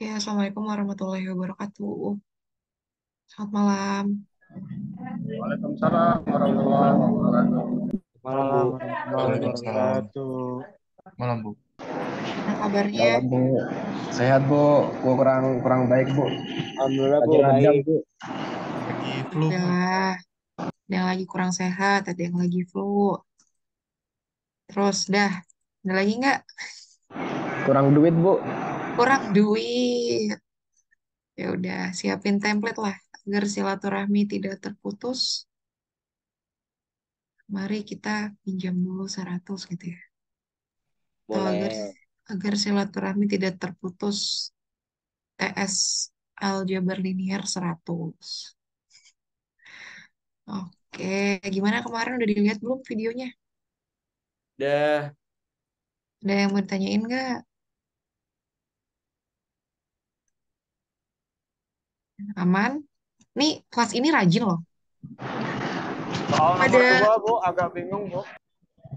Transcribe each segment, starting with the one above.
Ya, Assalamualaikum warahmatullahi wabarakatuh. Selamat malam. Waalaikumsalam warahmatullahi wabarakatuh. Malam Bu. Malam warahmatullahi Waalaikumsalam. wabarakatuh. Malam Bu. Gimana kabarnya? Malam Bu, sehat Bu? Bu kurang kurang baik Bu. Alhamdulillah Bu Lagi radang baik. Bu. Lagi flu Bu. Alhamdulillah. Ada yang lagi kurang sehat, ada yang lagi flu. Terus dah, ada lagi nggak? Kurang duit Bu. Kurang duit. Ya udah, siapin template lah agar silaturahmi tidak terputus. Mari kita pinjam dulu 100 gitu ya. Atau agar Boleh. agar silaturahmi tidak terputus. TS aljabar linear 100. Oke, gimana kemarin udah dilihat belum videonya? Dah. Ada yang mau ditanyain nggak? Aman? Nih, kelas ini rajin loh. Soal nomor Pada 2 Bu agak bingung Bu.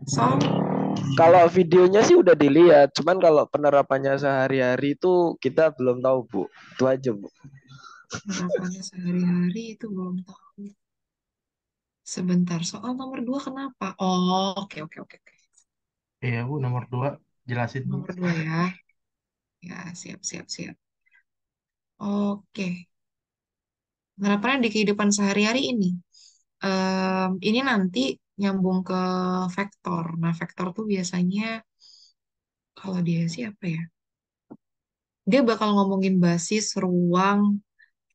soal Kalau videonya sih udah dilihat, cuman kalau penerapannya sehari-hari itu kita belum tahu, Bu. Itu aja, Bu. penerapannya sehari-hari itu belum tahu. Sebentar, soal nomor 2 kenapa? Oh, oke, oke, oke, oke. Iya Bu, nomor 2. Jelasin Bu. Nomor 2 ya. Ya, siap, siap, siap. Oke. Penerapannya di kehidupan sehari-hari ini. Ini nanti nyambung ke vektor. Nah, vektor tuh biasanya kalau dia sih apa ya? Dia bakal ngomongin basis, ruang,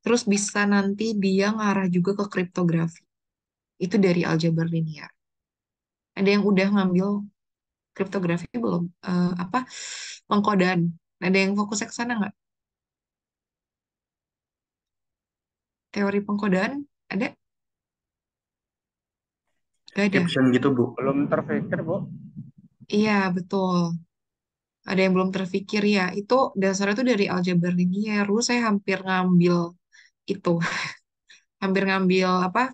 terus bisa nanti dia ngarah juga ke kriptografi. Itu dari aljabar linear. Ada yang udah ngambil kriptografi belum? Apa pengkodaan? Ada yang fokusnya ke sana nggak? Teori pengkodaan ada? Gak ada. Caption gitu Bu. Belum terpikir Bu. Iya betul. Ada yang belum terpikir ya. Itu dasarnya tuh dari aljabar linear. Dulu saya hampir ngambil itu, hampir ngambil apa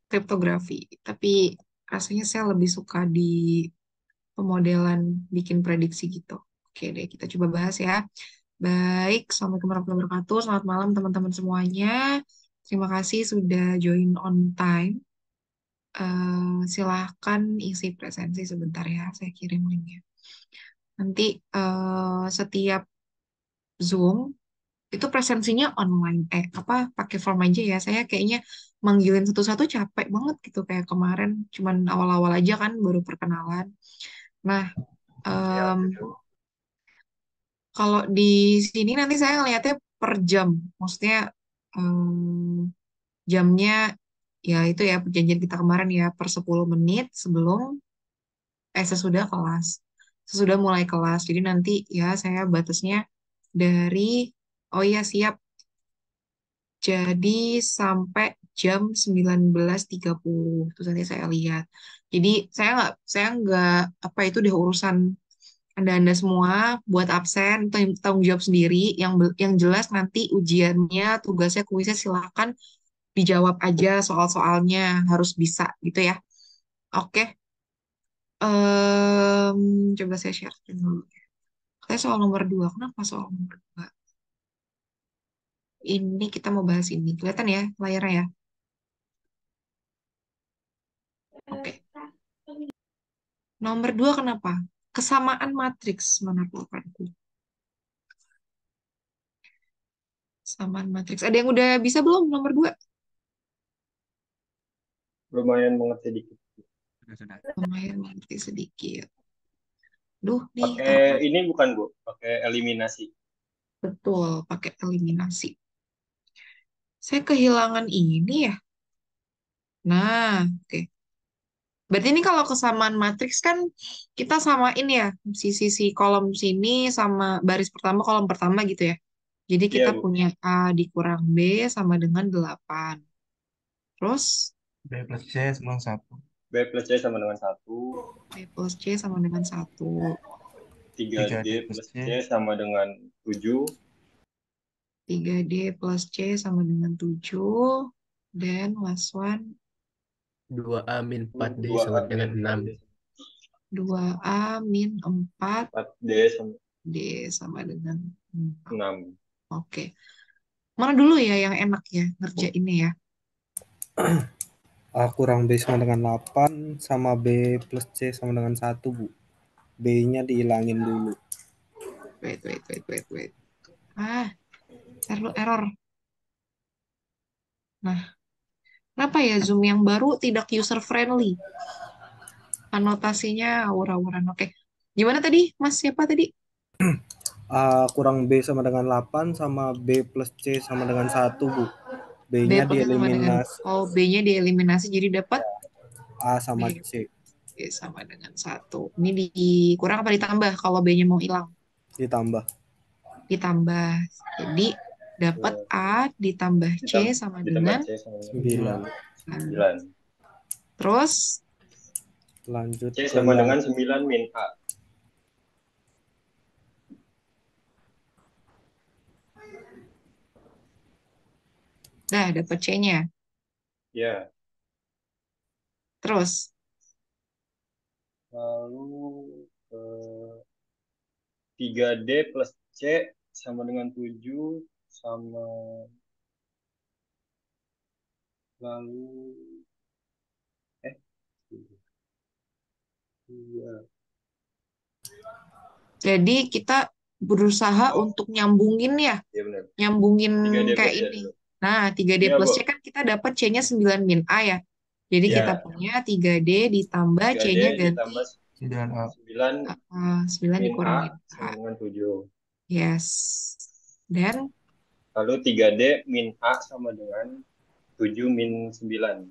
kriptografi. Tapi rasanya saya lebih suka di pemodelan bikin prediksi gitu. Oke deh, kita coba bahas ya. Baik, Assalamualaikum warahmatullahi wabarakatuh. Selamat malam teman-teman semuanya. Terima kasih sudah join on time. Silahkan isi presensi sebentar ya, saya kirim linknya. Nanti setiap Zoom itu presensinya online, apa pakai form aja ya. Saya kayaknya manggilin satu-satu capek banget gitu kayak kemarin, cuman awal-awal aja kan baru perkenalan. Nah, Siap em, Bu. kalau di sini nanti saya ngeliatnya per jam, maksudnya jamnya ya itu ya perjanjian kita kemarin ya per 10 menit sebelum sesudah kelas. Sesudah mulai kelas. Jadi nanti ya saya batasnya dari oh iya siap. Jadi sampai jam 19.30 terus nanti saya lihat. Jadi saya nggak apa itu udah urusan Anda semua buat absen tanggung jawab sendiri yang jelas nanti ujiannya tugasnya kuisnya silakan dijawab aja soal-soalnya harus bisa gitu ya. Oke. Coba saya share screen dulu. Saya soal nomor 2. Kenapa soal nomor 2? Ini kita mau bahas ini. Kelihatan ya layarnya ya? Oke. Nomor 2 kenapa? Kesamaan matriks menurutku. Kesamaan matriks. Ada yang udah bisa belum nomor 2? Lumayan mengerti dikit. Sudah. Lumayan mengerti sedikit. Duh, nih Pakai apa? ini bukan Bu, pakai eliminasi. Betul, pakai eliminasi. Saya kehilangan ini ya. Nah, oke. Berarti ini kalau kesamaan matriks kan kita samain ya sisi kolom sini sama baris pertama kolom pertama gitu ya. Jadi kita Iya Bu. punya A dikurang B sama dengan 8. Terus B plus C sama 1. B plus C sama dengan 1. B plus C sama dengan 1. 3D 3D plus plus C. C sama dengan 7. 3D plus C sama dengan 7. Dan last one 2A min 4D 2A sama min dengan 6. 2A min 4 4D sama D sama dengan 6. 6. Oke. Mana dulu ya yang enak ya ngerjainnya ya? A kurang B sama dengan 8 sama B plus C sama dengan 1, Bu. B-nya dihilangin dulu. Wait. Ah, error. Nah, kenapa ya Zoom yang baru tidak user friendly? Anotasinya awur-awuran. Oke. Gimana tadi, Mas? Siapa tadi? A kurang B sama dengan 8 sama B plus C sama dengan 1, Bu. B B-nya plus sama dengan dieliminasi. B-nya dieliminasi jadi dapat A sama B, C B sama dengan 1. Ini dikurang apa ditambah kalau B-nya mau hilang? ditambah. Ditambah. Jadi dapat A ditambah C sama Ditambah dengan C sama dengan 9. 9. terus Lanjut C ke sama yang dengan 9 min A. dapat C-nya. Ya. Terus Lalu 3D plus C sama dengan 7 sama lalu iya. jadi kita berusaha Oh, untuk nyambungin ya. iya benar. Nyambungin 3D kayak plus C. ini. Nah, 3D Iya, plus Bu. C kan kita dapat C-nya 9 min A ya. Jadi kita Ya, punya 3D ditambah 3D C-nya ganti ditambah 9A. 9 min A dikurangin sama A. dengan 7. Yes. Dan Lalu 3D min A sama dengan 7 min 9.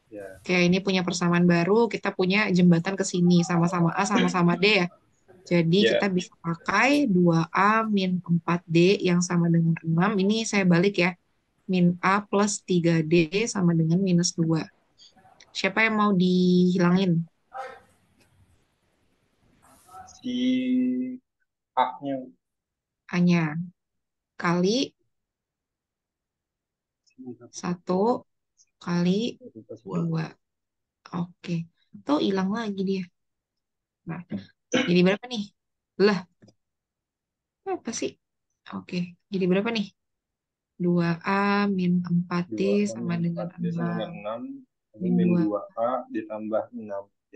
Ya, oke, ini punya persamaan baru. Kita punya jembatan ke sini. Sama-sama A, sama-sama D ya. Jadi ya, kita bisa pakai 2A min 4D yang sama dengan 6. Ini saya balik ya. Min A plus 3D sama dengan minus 2. Siapa yang mau dihilangin? si A-nya A-nya. Kali 1 kali 2. Oke. Tuh hilang lagi dia. Nah, jadi berapa nih? Lah, apa sih? Oke, jadi berapa nih? 2A min 4D 2A sama min dengan 4D sama dengan 6. 6. Lalu Min min 2 2A ditambah 6D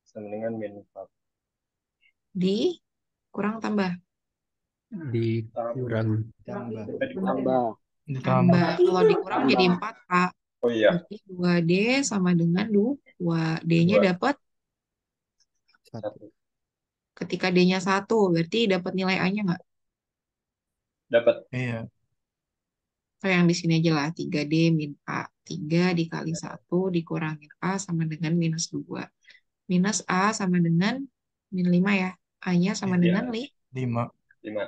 sama dengan min 4. kurang tambah. Dikurang. Tambah. Tambah. Ditambah. Tambah. Kalau dikurang jadi 4A. Oh iya, Berarti 2D sama dengan 2. D-nya 2. dapat 1. ketika D-nya 1. Berarti dapat nilai A-nya nggak? Dapat. Iya. Atau yang di sini aja lah. 3D min A. 3 dikali 1 dikurangin A sama dengan minus 2. Minus A sama dengan min 5 ya. A-nya sama Iya. dengan 5. 5.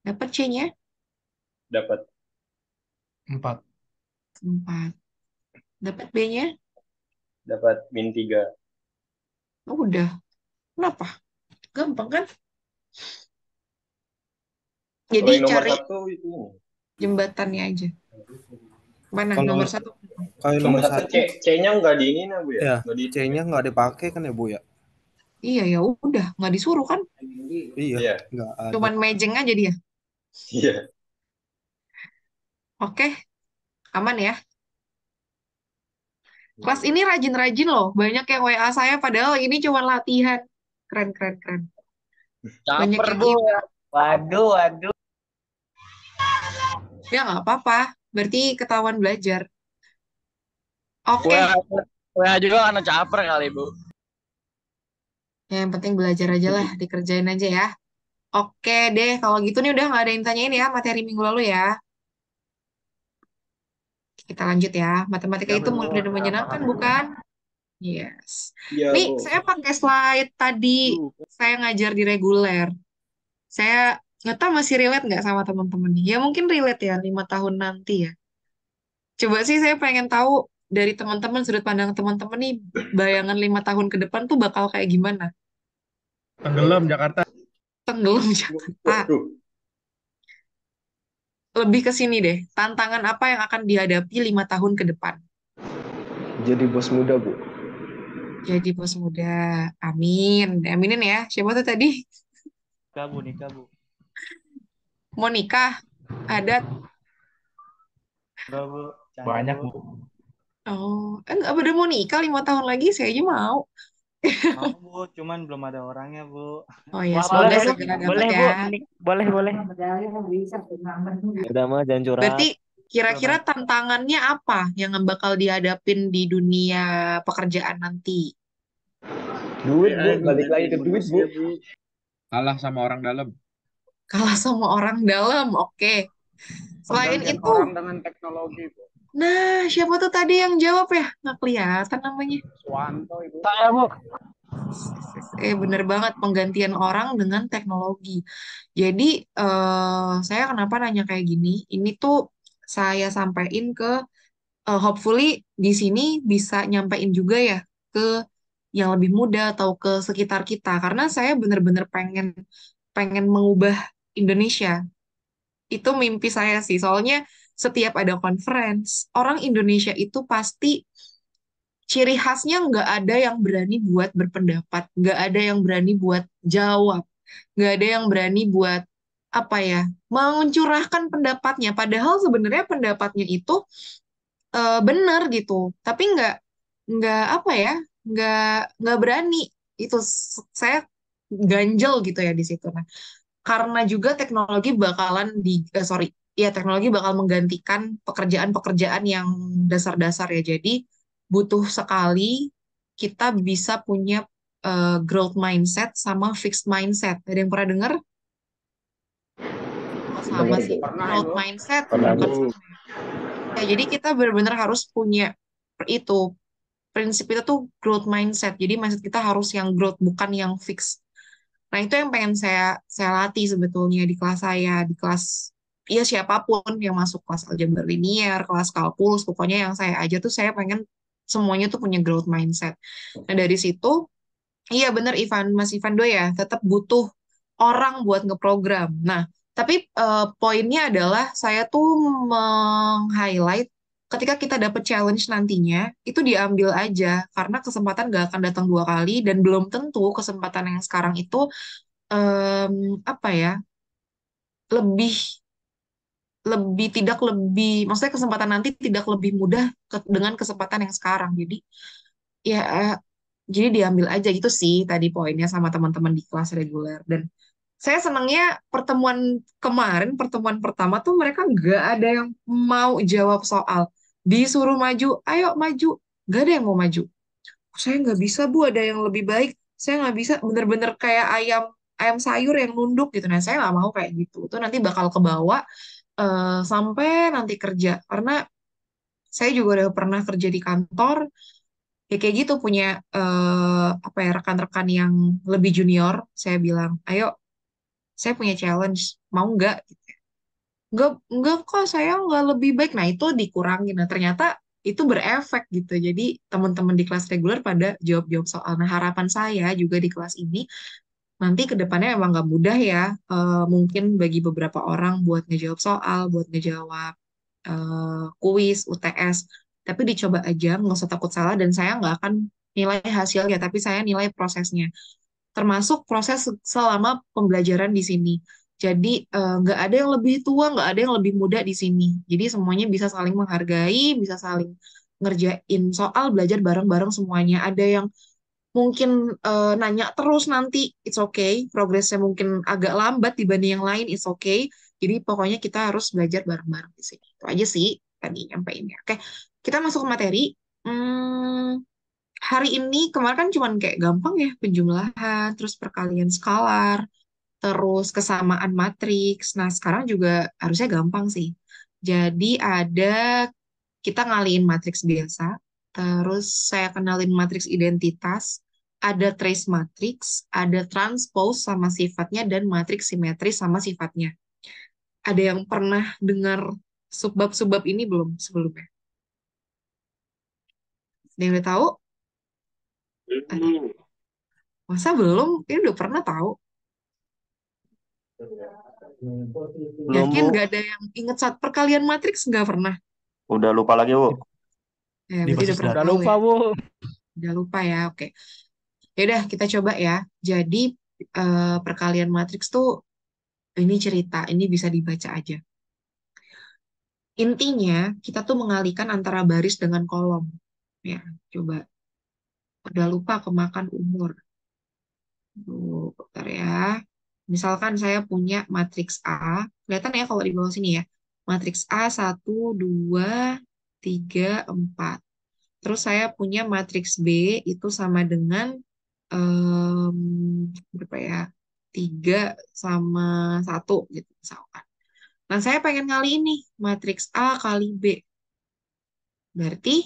dapat C-nya Dapat. 4. 4. Dapat B-nya? Dapat min 3. Oh, udah. Kenapa? Gampang kan? Kalau Jadi yang nomor cari 1 itu. jembatannya aja. Mana Kalau nomor 1? kalau Nomor nomor 1 1 C-nya nggak di ini nah, Bu ya? ya, Nggak di C-nya nggak dipakai kan ya, Bu ya? Iya ya udah, nggak disuruh kan? Iya, Iya. nggak ada. Cuman mejeng aja dia. Iya. Oke, aman ya. Kelas ini rajin-rajin loh. Banyak yang WA saya padahal ini cuma latihan. Keren, keren, keren. Banyak Caper, yang Bu. email. Waduh. Ya nggak apa-apa. Berarti ketahuan belajar. Oke, WA juga karena caper kali, Bu. yang penting belajar aja lah. Dikerjain aja ya. Oke deh, kalau gitu nih udah nggak ada yang tanyain ya materi minggu lalu ya. Kita lanjut ya. Matematika itu mudah dan menyenangkan, bukan? Yes. Iya, Nih, Bu. saya pakai slide tadi. Saya ngajar di reguler. Saya nggak tahu masih relate nggak sama teman-teman nih. Ya mungkin relate ya, 5 tahun nanti ya. Coba sih saya pengen tahu dari teman-teman, sudut pandang teman-teman nih, bayangan 5 tahun ke depan tuh bakal kayak gimana? Tenggelam Jakarta. Tenggelam Jakarta. Waduh. Lebih ke sini deh. Tantangan apa yang akan dihadapi 5 tahun ke depan? Jadi bos muda, Bu. Jadi bos muda. Amin. Aminin ya. Siapa tuh tadi? Nikah, Bu. Mau nikah? Ada. Enggak, Bu. Canda, Banyak, Bu. Bu. Oh, enggak pada mau nikah 5 tahun lagi. Saya aja mau. Mau, Bu. Cuman belum ada orangnya, Bu. Oh ya, Wah, semoga boleh, segera dapat boleh ya. Bu, boleh, boleh. Udah mah jangan curhat. Berarti kira-kira tantangannya apa yang bakal dihadapin di dunia pekerjaan nanti? Duit, Bu. Balik lagi ke duit, Bu. Kalah sama orang dalam. Kalah sama orang dalam, oke. Selain Pergantian itu, orang dengan teknologi, Bu. nah siapa tuh tadi yang jawab ya? Nggak kelihatan namanya. Suwanto itu. Saya Bu. Bener banget penggantian orang dengan teknologi. Jadi saya kenapa nanya kayak gini? Ini tuh saya sampaikan ke hopefully di sini bisa nyampein juga ya ke yang lebih muda atau ke sekitar kita karena saya bener-bener pengen pengen mengubah Indonesia. Itu mimpi saya sih. Soalnya setiap ada conference, orang Indonesia itu pasti ciri khasnya nggak ada yang berani buat berpendapat, nggak ada yang berani buat jawab, nggak ada yang berani buat apa ya, mencurahkan pendapatnya. Padahal sebenarnya pendapatnya itu benar gitu, tapi nggak apa ya, nggak nggak berani. Itu saya ganjel gitu ya di situ. Nah, karena juga teknologi bakalan sorry, ya teknologi bakal menggantikan pekerjaan-pekerjaan yang dasar-dasar ya. Jadi butuh sekali kita bisa punya growth mindset sama fixed mindset. Ada yang pernah dengar? Oh, sama Dengar, Bu. sih. Pernah, Growth Bu. mindset Pernah, bukan Bu. sama. Ya, jadi kita benar-benar harus punya itu prinsip itu tuh growth mindset. Jadi mindset kita harus yang growth bukan yang fix. Nah, itu yang pengen saya latih sebetulnya di kelas saya, di kelas ya siapapun yang masuk kelas aljabar linier, kelas kalkulus, pokoknya yang saya aja tuh saya pengen semuanya tuh punya growth mindset. Nah, dari situ iya bener Mas Ivando ya, tetap butuh orang buat ngeprogram. Nah, tapi poinnya adalah saya tuh meng-highlight ketika kita dapet challenge nantinya, itu diambil aja karena kesempatan gak akan datang 2 kali dan belum tentu kesempatan yang sekarang itu apa ya, lebih lebih tidak lebih maksudnya kesempatan nanti tidak lebih mudah dengan kesempatan yang sekarang. Jadi ya jadi diambil aja gitu sih tadi poinnya sama teman-teman di kelas reguler. Dan saya senangnya pertemuan pertama tuh mereka nggak ada yang mau jawab soal. Disuruh maju, ayo maju. Gak ada yang mau maju. Saya nggak bisa Bu, ada yang lebih baik. Saya nggak bisa, bener-bener kayak ayam ayam sayur yang nunduk gitu. Nah, saya nggak mau kayak gitu. Itu nanti bakal kebawa sampai nanti kerja. Karena saya juga udah pernah kerja di kantor, ya kayak gitu punya apa ya rekan-rekan yang lebih junior. Saya bilang, ayo, saya punya challenge, mau nggak? Nggak kok, saya nggak lebih baik. Nah, itu dikurangin. Nah, ternyata itu berefek gitu. Jadi teman-teman di kelas reguler pada jawab-jawab soal. Nah, harapan saya juga di kelas ini nanti ke depannya emang nggak mudah ya. Mungkin bagi beberapa orang buat ngejawab soal, buat ngejawab kuis, UTS. Tapi dicoba aja, nggak usah takut salah. Dan saya nggak akan nilai hasilnya, tapi saya nilai prosesnya termasuk proses selama pembelajaran di sini. Jadi nggak ada yang lebih tua, nggak ada yang lebih muda di sini. Jadi semuanya bisa saling menghargai, bisa saling ngerjain soal, belajar bareng-bareng semuanya. Ada yang mungkin nanya terus nanti, it's okay. Progresnya mungkin agak lambat dibanding yang lain, it's okay. Jadi pokoknya kita harus belajar bareng-bareng di sini. Itu aja sih tadi nyampeinnya. Oke, kita masuk ke materi. Hmm, hari ini kemarin kan cuman kayak gampang ya penjumlahan, terus perkalian skalar, terus kesamaan matriks. Nah, sekarang juga harusnya gampang sih. Jadi ada kita ngalihin matriks biasa, terus saya kenalin matriks identitas, ada trace matrix, ada transpose sama sifatnya, dan matriks simetris sama sifatnya. Ada yang pernah dengar subbab-subbab ini belum sebelumnya? Ada yang udah tahu? Ada. Masa belum? Ini udah pernah tahu. Belum, Yakin Bu. gak ada yang inget saat perkalian matriks nggak pernah? Udah lupa lagi, Bu. Ya, Di berarti basis udah pernah data. Udah tahu lupa ya. Bu. Udah lupa ya, oke. Ya udah kita coba ya. Jadi perkalian matriks tuh ini cerita, ini bisa dibaca aja. Intinya kita tuh mengalihkan antara baris dengan kolom. Ya, coba. Udah lupa kemakan umur. Tuh, bentar ya. Misalkan saya punya matriks A. Kelihatan ya kalau di bawah sini ya. Matriks A 1, 2, 3, 4. Terus saya punya matriks B itu sama dengan berapa ya? 3 sama 1 gitu misalkan. Nah, saya pengen kali ini matriks A kali B. Berarti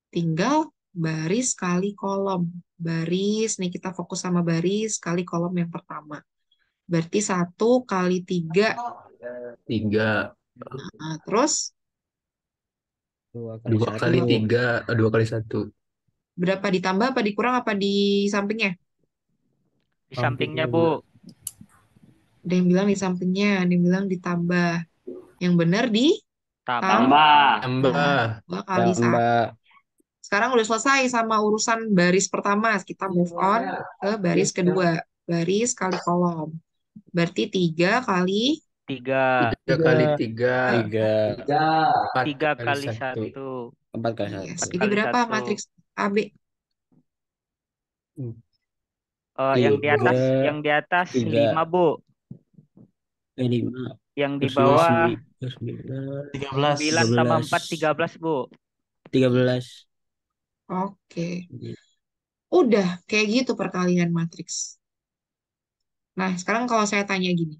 tinggal baris kali kolom. Baris, nih kita fokus sama baris kali kolom yang pertama. Berarti 1 kali 3. 3. Nah, terus 2 kali 2 1. kali 3. 2 kali 1. berapa ditambah apa dikurang apa di sampingnya? Di sampingnya, Bu. Ada yang bilang di sampingnya, ada yang bilang ditambah. Yang benar Tambah. Tambah. 2 kali 1. Tambah. Sekarang udah selesai sama urusan baris pertama. Kita move on ke baris kedua. Baris kali kolom. Berarti 3 kali 3. 3 kali 3. 3. 3 4 kali 1. 1. 4 kali 1. yes. 4 Jadi kali berapa 1. matriks AB? Yang di atas 5, Bu. 5. Yang di bawah 13. 9 tambah 4 13, Bu. 13. Oke. Udah kayak gitu perkalian matriks. Nah, sekarang kalau saya tanya gini.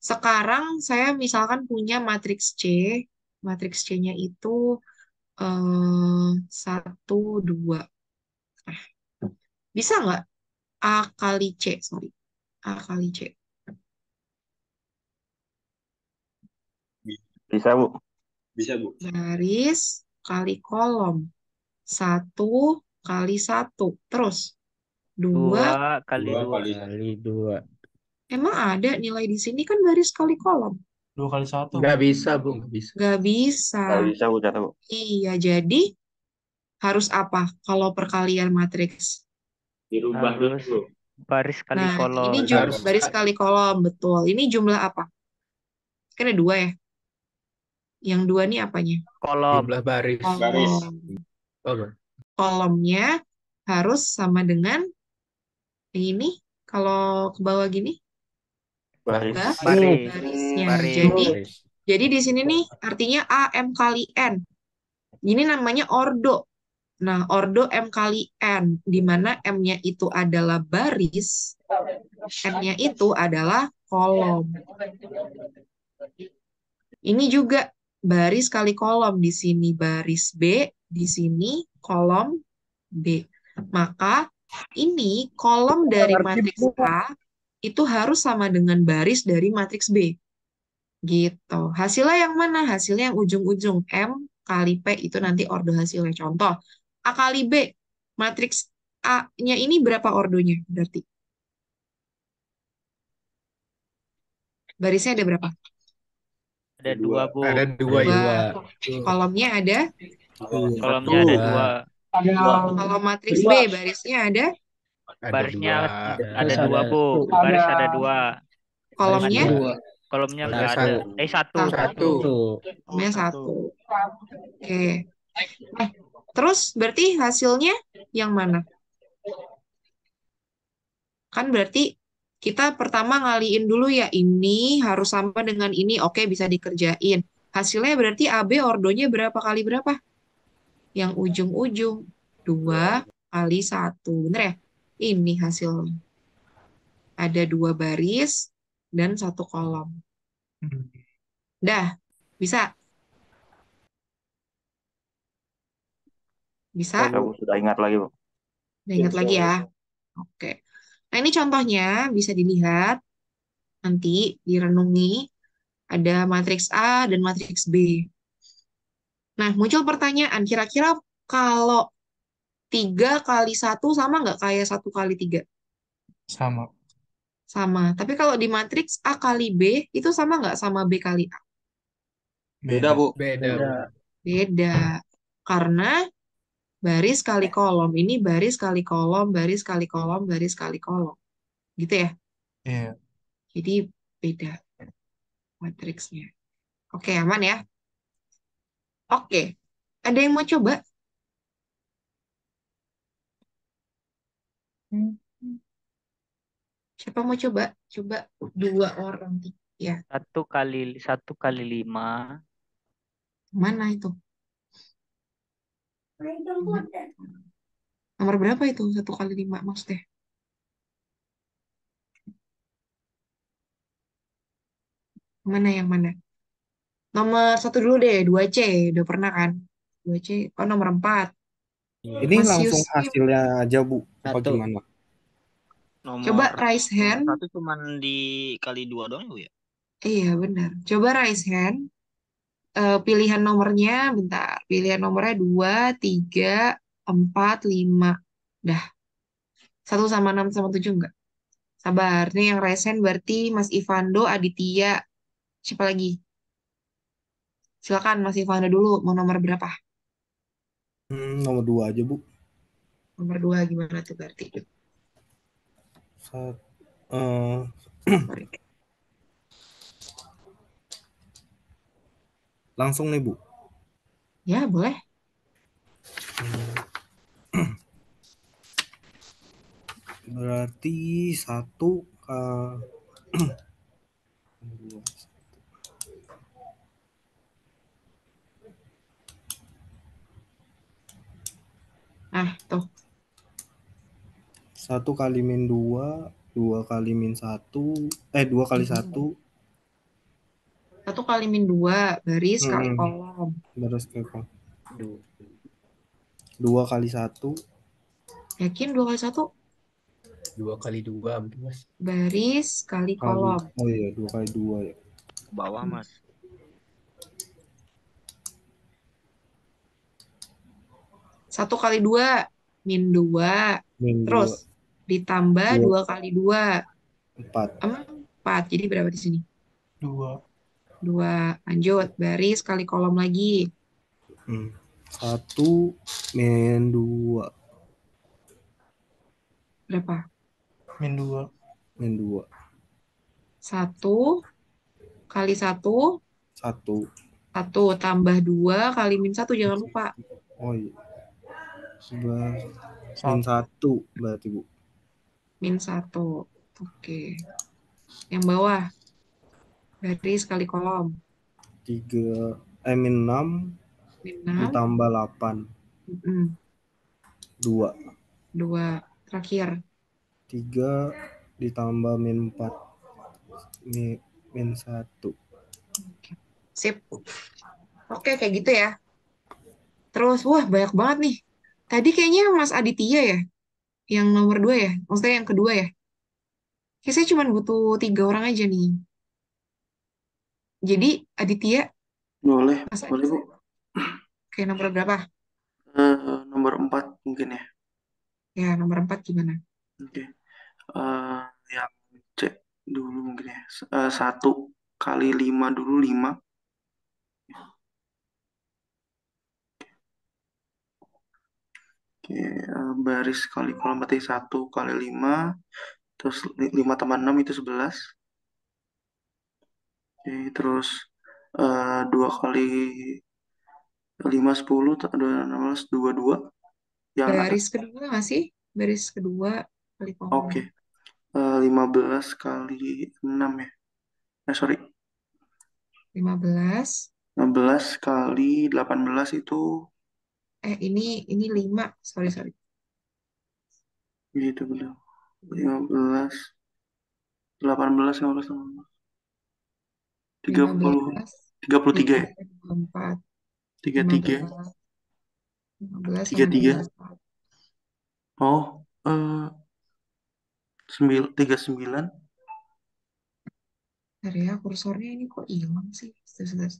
Sekarang saya misalkan punya matriks C. Matriks C-nya itu 1, 2. Nah, bisa nggak A kali C? Sorry. A kali C. Bisa, Bu. Bisa, Bu. Baris kali kolom. 1 kali 1. Terus 2. 2 kali 2 2. kali 2. Emang ada nilai di sini kan baris kali kolom. 2 kali 1. Nggak bisa, Bu. Nggak bisa. Nggak bisa. Nggak bisa, Bu, catat, Bu. Iya, jadi harus apa kalau perkalian matriks? Dirubah Harus dulu. baris kali Nah, kolom. ini Harus. baris kali kolom, betul. Ini jumlah apa? Kan ada 2 ya. Yang 2 nih apanya? Kolom. Jumlah baris. Baris. Oh, Kolomnya harus sama dengan ini. Kalau ke bawah gini, Baris. barisnya. Baris. Jadi di sini nih artinya AM kali N. Ini namanya ordo. Nah, ordo M kali N, di mana M-nya itu adalah baris, N-nya itu adalah kolom. Ini juga baris kali kolom. Di sini baris B, di sini kolom B. Maka ini kolom dari matriks A itu harus sama dengan baris dari matriks B. Gitu. Hasilnya yang mana? Hasilnya yang ujung-ujung. M kali P itu nanti ordo hasilnya. Contoh, A kali B. Matriks A-nya ini berapa ordonya berarti? Barisnya ada berapa? Ada 2, Bu. ada 2 ya. 2. Kolomnya ada? Kolomnya ada 2. Kalau matriks B, barisnya ada? Barisnya Ada ada 2, Bu. Baris ada 2. Kolomnya? Kolomnya Ada nggak ada. 1. 1. Kolomnya 1. Oke. Nah, terus berarti hasilnya yang mana? Kan berarti kita pertama ngaliin dulu ya, ini harus sama dengan ini, oke bisa dikerjain. Hasilnya berarti AB ordonya berapa kali berapa? Yang ujung-ujung. 2 kali 1. Bener ya? Ini hasilnya. Ada 2 baris dan 1 kolom. Dah, bisa? Bisa? Sudah ingat lagi, Bu. Udah ingat lagi ya? Oke. Nah, ini contohnya bisa dilihat. Nanti direnungi. Ada matriks A dan matriks B. Nah, muncul pertanyaan. Kira-kira kalau 3 kali 1 sama nggak kayak 1 kali 3? Sama. Sama. Tapi kalau di matriks A kali B, itu sama nggak sama B kali A? Beda, Bu. Beda. Beda. Karena baris kali kolom. Ini baris kali kolom, baris kali kolom, baris kali kolom. Gitu ya. Iya. Jadi beda matriksnya. Oke, aman ya? Oke. Ada yang mau coba? Hmm. Siapa mau coba? Coba 2 orang. Ya, 1 kali 5. mana itu? Nomor berapa itu? 1 kali 5 maksudnya? Mana yang mana? Nomor 1 dulu deh, 2C. Udah pernah kan? 2C. Oh, nomor 4. Ini Mas langsung Yusuf, hasilnya aja, Bu. Apa Satu. gimana? coba Nomor raise nomor hand. satu cuman dikali 2 doang Bu ya? Iya, benar. Coba raise hand. Pilihan nomornya, bentar. Pilihan nomornya 2, 3, 4, 5. Dah. 1 sama 6 sama 7 enggak? Sabar. Ini yang raise hand berarti Mas Ivando, Aditya. Siapa lagi? Silakan Mas Ivando dulu. Mau nomor berapa? Nomor 2 aja, Bu. Nomor 2 gimana tuh berarti? Sat- eh, Sorry. langsung nih, Bu. Ya, boleh. Berarti 1 ke Nah, tuh. 1 kali min 2, 2 kali min 1, 2 kali 1, 1 kali min 2, baris kali kolom. baris ke Dua. 2 kali 1, Yakin 2 kali 1? 2 kali 2 mungkin Mas. Baris kali kali, kolom. oh iya, 2 kali 2 ya. Bawah Mas. 1 kali 2, min 2. Min 2, Terus ditambah 2, 2 kali 2, 4. 4. Jadi berapa di sini? 2. 2. Lanjut, baris kali kolom lagi. 1 min 2, Berapa? Min 2. min 2, 1 kali 1, 1. 1 tambah 2 kali min 1, jangan lupa. Oh iya. Min 1 berarti, Bu. Min 1. Oke. Yang bawah, baris kali kolom. 3, min 6 Min 6. ditambah 8, 2. 2. Terakhir. 3 ditambah min 4, min 1. Sip. Oke, kayak gitu ya. Terus, wah banyak banget nih. Tadi kayaknya Mas Aditya ya, yang nomor 2 ya. Maksudnya yang kedua ya. Kayaknya saya cuma butuh 3 orang aja nih. Jadi, Aditya, Boleh, Mas boleh Bu. Oke, nomor berapa? Nomor 4 mungkin ya. Ya, nomor 4 gimana? Oke. Yang cek dulu mungkin ya. 1 kali 5 dulu 5. Oke, baris kali kolom berarti 1 kali 5. Terus 5 tambah 6 itu 11. Oke, terus 2 kali 5 10, 16, 22. Yang ada. Baris kedua nggak sih? Baris kedua kali kolom. Oke. 15 kali 6 ya. Sorry. 15. 15 kali 18 itu Ini 5. Sorry. gitu betul. 15 18 15 30 33 ya. 4. 33 15 sama 33. 4. Oh, 39. Bentar ya, kursornya ini kok hilang sih? Sebentar.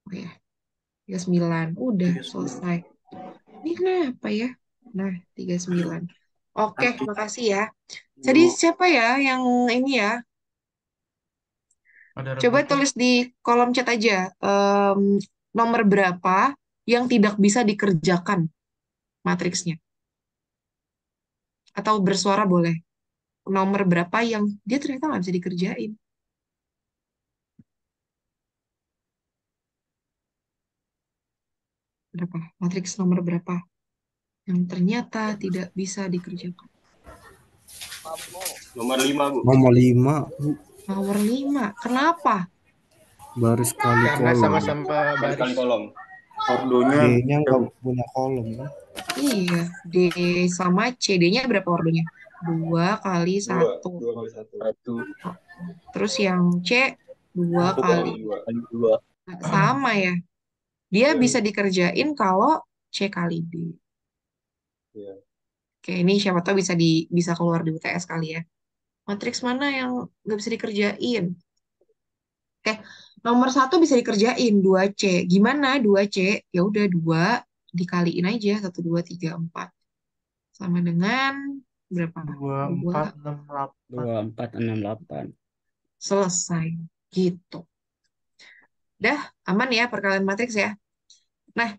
Oh ya, 39. Udah 39. selesai. Ini kenapa ya? Nah, 39. Oke, Oke. makasih ya. Jadi siapa ya yang ini ya? Ada Coba rebutnya. tulis di kolom chat aja. Nomor berapa yang tidak bisa dikerjakan matriksnya? Atau bersuara boleh. Nomor berapa yang dia ternyata nggak bisa dikerjain? Berapa? Matriks nomor berapa yang ternyata tidak bisa dikerjakan? Nomor 5, Bu. Nomor 5, Bu. Nomor 5. Kenapa? Baris kali Karena kolom. sama-sama Baris kali baris. kolom. Ordonya D-nya nggak punya kolom kan? Iya, D sama C. D-nya berapa ordonya? 2 kali 2. 1. 2 kali 1. Satu. Terus yang C 2 2 kali. kali 2. Kali dua. Sama ya. Dia Iya. bisa dikerjain kalau C kali D. Iya. Oke, ini siapa tahu bisa keluar di UTS kali ya. Matriks mana yang nggak bisa dikerjain? Oke, nomor 1 bisa dikerjain 2C. Gimana 2C? Ya udah 2 dikaliin aja 1, 2, 3, 4. Sama dengan berapa? 2468. 2468. Selesai. Gitu. Dah, aman ya perkalian matriks ya. Nah,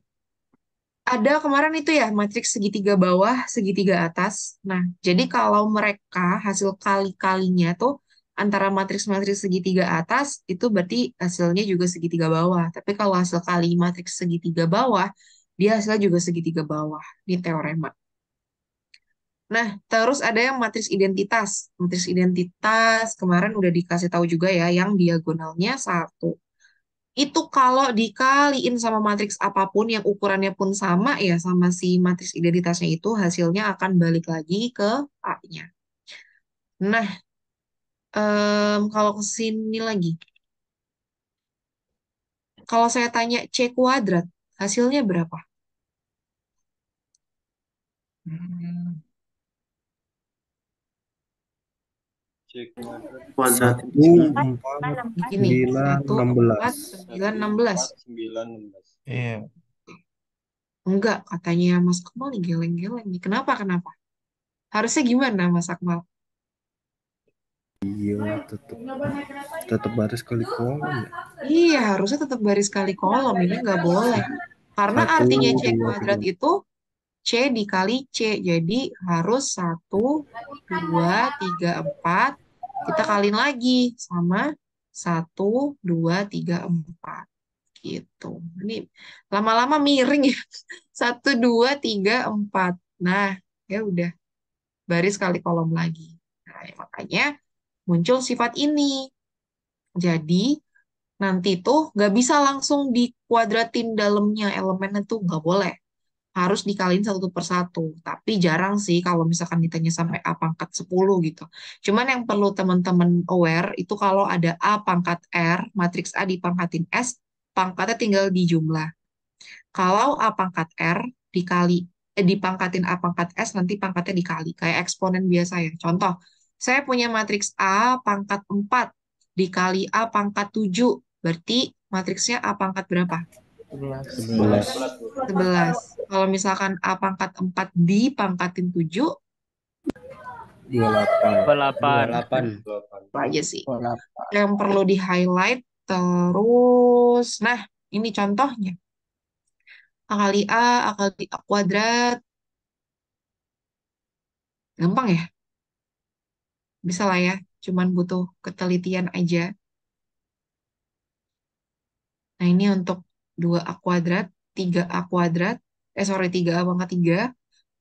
ada kemarin itu ya matriks segitiga bawah, segitiga atas. Nah, jadi kalau mereka hasil kali-kalinya tuh antara matriks-matriks segitiga atas itu berarti hasilnya juga segitiga bawah. Tapi kalau hasil kali matriks segitiga bawah, dia hasilnya juga segitiga bawah. Ini teorema. Nah, terus ada yang matriks identitas. Matriks identitas kemarin udah dikasih tahu juga ya, yang diagonalnya 1. Itu kalau dikaliin sama matriks apapun yang ukurannya pun sama ya sama si matriks identitasnya itu hasilnya akan balik lagi ke A-nya. Nah, kalau ke sini lagi. Kalau saya tanya C kuadrat, hasilnya berapa? C kuadrat. kuadrat 1, 4, Gini, 9, 1, 4, 9, 16. 9, 16. Iya. Enggak, katanya Mas Akmal nih geleng-geleng nih. Kenapa? Harusnya gimana Mas Akmal? Iya, tetap baris kali kolom ya. Iya, harusnya tetap baris kali kolom. Ini nggak boleh. Karena 1, artinya C 2, kuadrat 3. itu C dikali C. Jadi harus 1, 2, 3, 4. Kita kaliin lagi sama 1, 2, 3, 4. Gitu. Ini lama-lama miring ya. 1, 2, 3, 4. Nah, ya udah. Baris kali kolom lagi. Nah, ya makanya muncul sifat ini. Jadi, nanti tuh nggak bisa langsung dikuadratin dalamnya elemennya tuh nggak boleh. Harus dikaliin 1 per 1. Tapi jarang sih kalau misalkan ditanya sampai A pangkat 10 gitu. Cuman yang perlu teman-teman aware itu kalau ada A pangkat R, matriks A dipangkatin S, pangkatnya tinggal dijumlah. Kalau A pangkat R dipangkatin A pangkat S, nanti pangkatnya dikali. Kayak eksponen biasa ya. Contoh, saya punya matriks A pangkat 4 dikali A pangkat 7. Berarti matriksnya A pangkat berapa? 11. 11. Kalau misalkan A pangkat 4 dipangkatin 7, 28. 28. itu aja sih. Yang perlu di-highlight terus. Nah, ini contohnya. A kali A kali A kuadrat. Gampang ya? Bisa lah ya. Cuman butuh ketelitian aja. Nah, ini untuk 2A kuadrat, 3A kuadrat. 3A pangkat 3.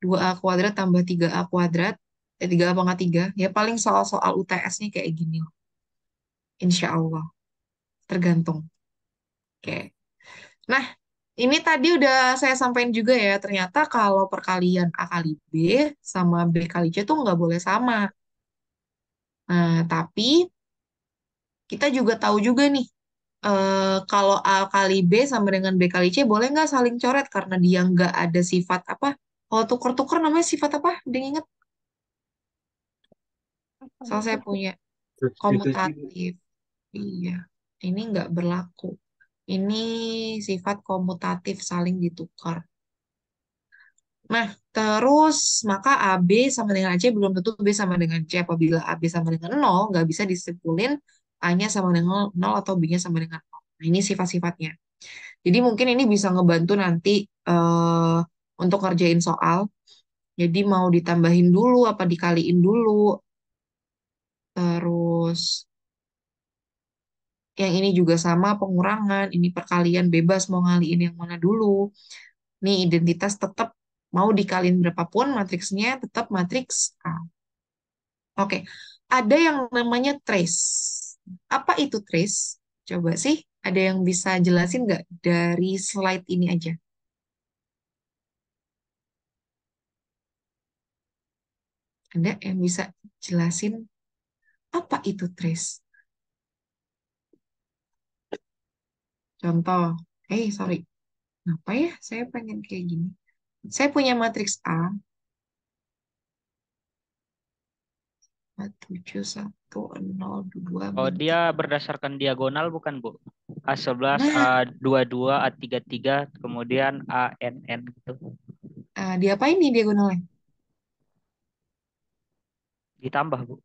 2A kuadrat tambah 3A kuadrat. 3A pangkat 3. Ya paling soal-soal UTS-nya kayak gini loh. Insya Allah. Tergantung. Oke. Nah, ini tadi udah saya sampaikan juga ya. Ternyata kalau perkalian A kali B sama B kali C tuh nggak boleh sama. Nah, tapi kita juga tahu juga nih, kalau A kali B sama dengan B kali C boleh nggak saling coret karena dia nggak ada sifat apa? Kalau tuker-tuker namanya sifat apa? Dia inget? Soal saya punya komutatif. Iya, ini nggak berlaku. Ini sifat komutatif saling ditukar. Nah, terus maka AB sama dengan AC belum tentu B sama dengan C. Apabila AB sama dengan 0, nggak bisa disimpulin A-nya sama dengan 0 atau B-nya sama dengan 0. Nah, ini sifat-sifatnya. Jadi mungkin ini bisa ngebantu nanti eh untuk ngerjain soal. Jadi mau ditambahin dulu apa dikaliin dulu. Terus yang ini juga sama pengurangan, ini perkalian bebas mau ngaliin yang mana dulu. Nih identitas tetap mau dikaliin berapapun matriksnya tetap matriks A. Oke, ada yang namanya trace. Apa itu trace? Coba sih, ada yang bisa jelasin nggak dari slide ini aja? Ada yang bisa jelasin apa itu trace? Contoh, sorry, kenapa ya saya pengen kayak gini? Saya punya matriks A, 7, 1, 0, 2, Oh, min dia 3. berdasarkan diagonal bukan, Bu? A11, Nah, A22, A33, kemudian ANN gitu. diapain nih diagonalnya? Ditambah, Bu.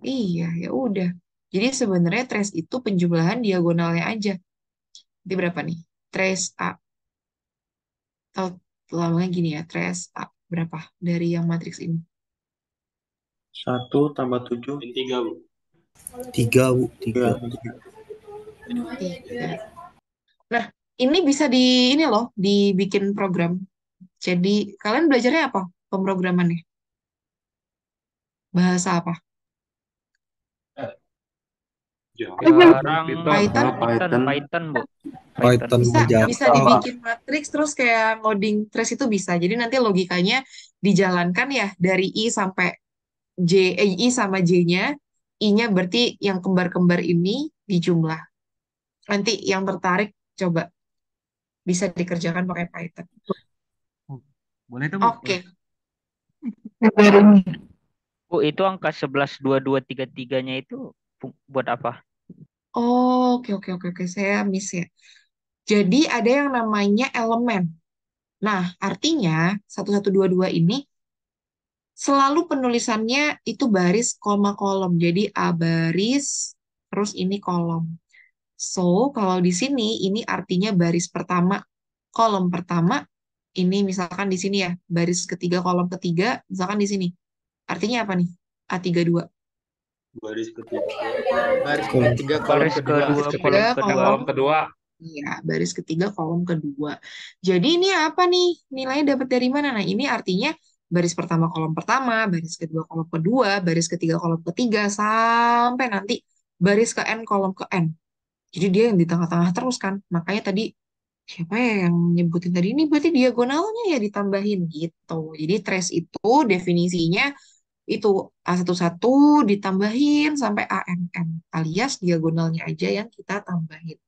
Iya, ya udah. Jadi sebenarnya trace itu penjumlahan diagonalnya aja. Nanti berapa nih? Trace A. Atau lamanya gini ya, trace A. Berapa dari yang matriks ini? 1 tambah 7. Min 3, Bu. 3 Bu, Iya, 3. 3. Nah, ini bisa ini loh, dibikin program. Jadi, kalian belajarnya apa? Pemrogramannya? Bahasa apa? Sekarang Python? Python, Bu. Python Bisa Java. dibikin matriks terus kayak ngoding trace itu bisa. Jadi nanti logikanya dijalankan ya dari I sampai I sama J-nya. I-nya berarti yang kembar-kembar ini dijumlah. Nanti yang tertarik coba bisa dikerjakan pakai Python. Boleh tuh, Bu? Oke. Bu, itu angka 11, 22, 33-nya itu buat apa? Oh, oke. Saya miss ya. Jadi ada yang namanya elemen. Nah, artinya 1122 ini selalu penulisannya itu baris koma kolom. Jadi A baris, terus ini kolom. So, kalau di sini ini artinya baris pertama, kolom pertama. Ini misalkan di sini ya, baris ketiga, kolom ketiga, misalkan di sini. Artinya apa nih? A32. Baris ketiga. Baris ketiga kolom Baris kedua. kedua, kolom kedua. kolom kedua. Iya, baris ketiga, kolom kedua. Jadi ini apa nih? Nilainya dapat dari mana? Nah, ini artinya baris pertama, kolom pertama, baris kedua, kolom kedua, baris ketiga, kolom ketiga, sampai nanti baris ke N, kolom ke N. Jadi dia yang di tengah-tengah terus kan. Makanya tadi siapa ya yang nyebutin tadi ini berarti diagonalnya ya ditambahin gitu. Jadi trace itu definisinya itu A11 ditambahin sampai ANN alias diagonalnya aja yang kita tambahin.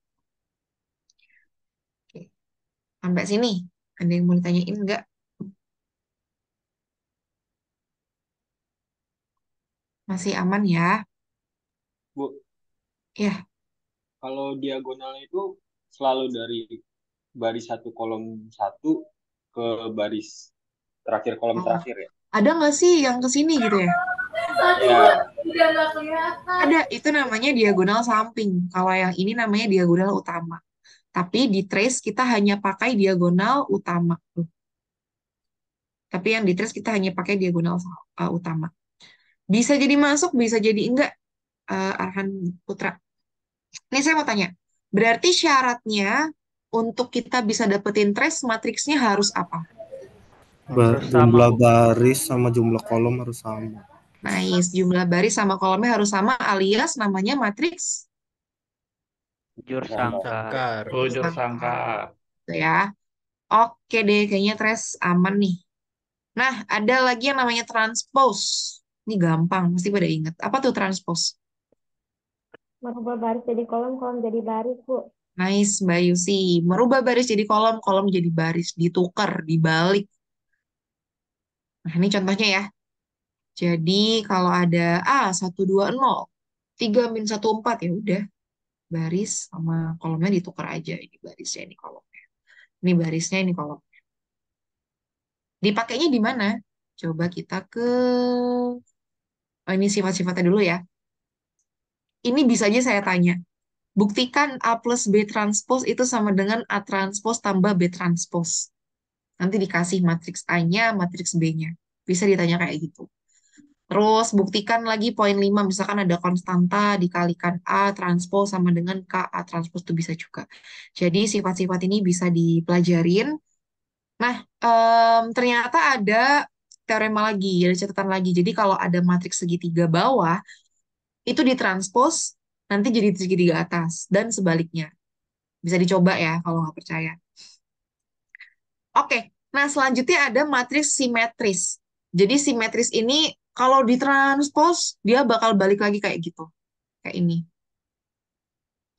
Oke. Sampai sini ada yang mau ditanyain nggak? Masih aman ya? Bu, Ya. kalau diagonalnya itu selalu dari baris 1 kolom 1 ke baris terakhir kolom Oh. terakhir ya? Ada nggak sih yang ke sini gitu ya? Ya. Ada, itu namanya diagonal samping. Kalau yang ini namanya diagonal utama. Tapi di trace kita hanya pakai diagonal utama. Tapi yang di trace kita hanya pakai diagonal utama. Bisa jadi masuk, bisa jadi enggak, Arhan Putra. Ini saya mau tanya, berarti syaratnya untuk kita bisa dapetin trace matriksnya harus apa? Jumlah baris sama jumlah kolom harus sama. Nice, jumlah baris sama kolomnya harus sama alias namanya matriks Jur sangka. Jur sangka. gitu ya. Oke deh, kayaknya trace aman nih. Nah, ada lagi yang namanya transpose. Ini gampang, mesti pada ingat. Apa tuh transpose? Merubah baris jadi kolom, kolom jadi baris, Bu. Nice, Mbak Yusi. Merubah baris jadi kolom, kolom jadi baris. Ditukar, dibalik. Nah, ini contohnya ya. Jadi, kalau ada A120, 3-14, ya udah. Baris sama kolomnya ditukar aja. Ini barisnya, ini kolomnya. Ini barisnya, ini kolom. Dipakainya di mana? Coba kita ke... Oh, ini sifat-sifatnya dulu ya. Ini bisa aja saya tanya. buktikan A plus B transpose itu sama dengan A transpose tambah B transpose. Nanti dikasih matriks A-nya, matriks B-nya. Bisa ditanya kayak gitu. Terus buktikan lagi poin 5, misalkan ada konstanta dikalikan A transpose sama dengan K A transpose itu bisa juga. Jadi sifat-sifat ini bisa dipelajarin. Nah, ternyata ada teorema lagi, ada catatan lagi. Jadi kalau ada matriks segitiga bawah, itu ditranspose, nanti jadi segitiga atas, dan sebaliknya. Bisa dicoba ya kalau nggak percaya. Oke, nah selanjutnya ada matriks simetris. Jadi simetris ini kalau ditranspos dia bakal balik lagi kayak gitu, kayak ini.